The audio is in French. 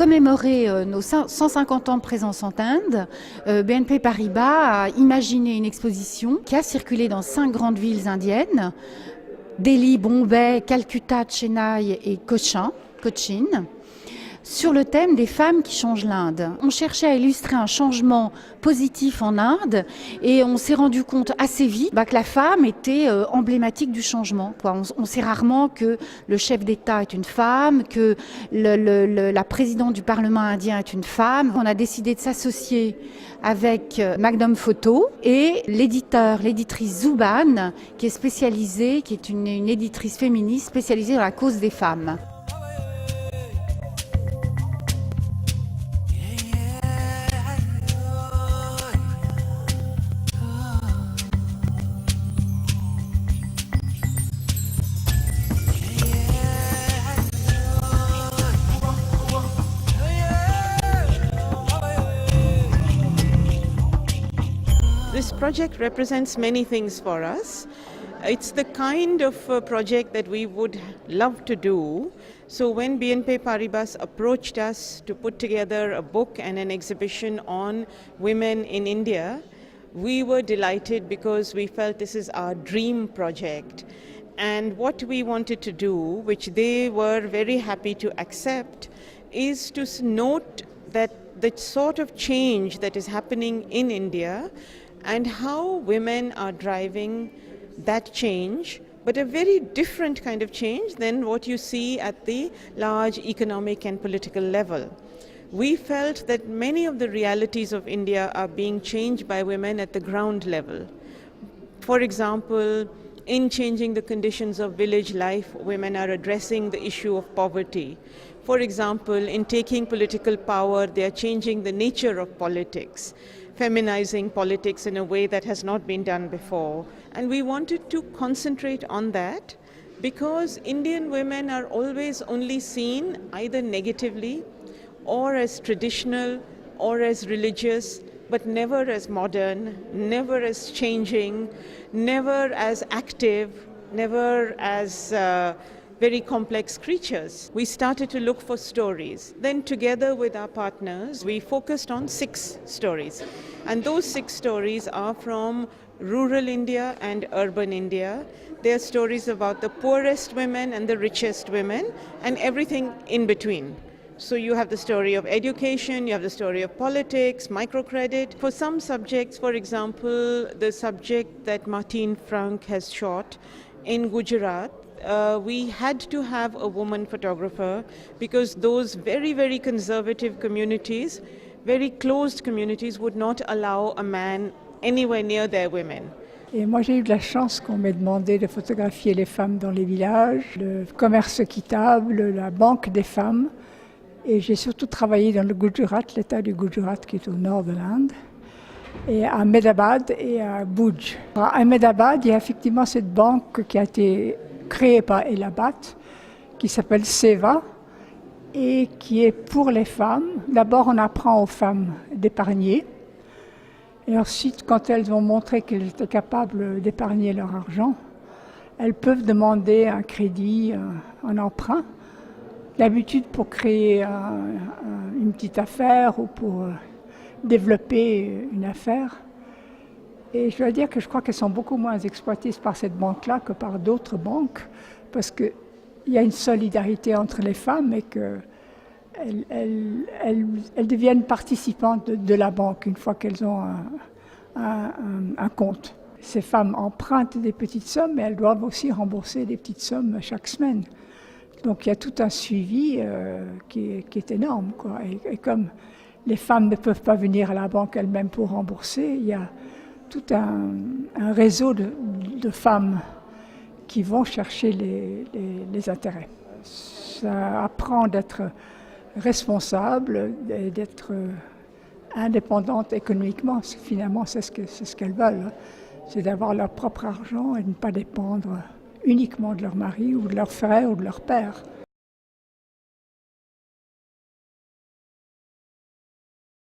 commémorer nos 150 ans de présence en Inde, BNP Paribas a imaginé une exposition qui a circulé dans 5 grandes villes indiennes, Delhi, Bombay, Calcutta, Chennai et Cochin, sur le thème des femmes qui changent l'Inde. On cherchait à illustrer un changement positif en Inde et on s'est rendu compte assez vite que la femme était emblématique du changement. On sait rarement que le chef d'État est une femme, que la présidente du Parlement indien est une femme. On a décidé de s'associer avec Magnum Photo et l'éditrice Zuban, qui est une éditrice féministe spécialisée dans la cause des femmes. This project represents many things for us. It's the kind of project that we would love to do. So when BNP Paribas approached us to put together a book and an exhibition on women in India, we were delighted because we felt this is our dream project. And what we wanted to do, which they were very happy to accept, is to note that the sort of change that is happening in India and how women are driving that change, but a very different kind of change than what you see at the large economic and political level. We felt that many of the realities of India are being changed by women at the ground level. For example, in changing the conditions of village life, women are addressing the issue of poverty. For example, in taking political power, they are changing the nature of politics, feminizing politics in a way that has not been done before. And we wanted to concentrate on that because Indian women are always only seen either negatively or as traditional or as religious, but never as modern, never as changing, never as active, never as very complex creatures. We started to look for stories. Then together with our partners, we focused on 6 stories. And those 6 stories are from rural India and urban India. They are stories about the poorest women and the richest women and everything in between. So you have the story of education, you have the story of politics, microcredit. For some subjects, for example, the subject that Martine Frank has shot in Gujarat, we had to have a woman photographer because those very, very conservative communities, very closed communities would not allow a man anywhere near their women. Et moi, j'ai eu de la chance qu'on m'ait demandé de photographier les femmes dans les villages, le commerce équitable, la banque des femmes. Et j'ai surtout travaillé dans le Gujarat, l'état du Gujarat qui est au nord de l'Inde, et à Ahmedabad et à Bhuj. À Ahmedabad, il y a effectivement cette banque qui a été créée par Elabat, qui s'appelle Seva, et qui est pour les femmes. D'abord, on apprend aux femmes d'épargner, et ensuite, quand elles ont montré qu'elles étaient capables d'épargner leur argent, elles peuvent demander un crédit, un emprunt, d'habitude pour créer une petite affaire ou pour développer une affaire. Et je dois dire que je crois qu'elles sont beaucoup moins exploitées par cette banque-là que par d'autres banques, parce qu'il y a une solidarité entre les femmes et qu'elles deviennent participantes de la banque une fois qu'elles ont un compte. Ces femmes empruntent des petites sommes, mais elles doivent aussi rembourser des petites sommes chaque semaine. Donc il y a tout un suivi qui est énorme, quoi. Et comme les femmes ne peuvent pas venir à la banque elles-mêmes pour rembourser, il y a tout un réseau de femmes qui vont chercher les intérêts. Ça apprend d'être responsable, d'être indépendante économiquement. Finalement, c'est ce qu'elles veulent. C'est d'avoir leur propre argent et de ne pas dépendre uniquement de leur mari ou de leur frère ou de leur père.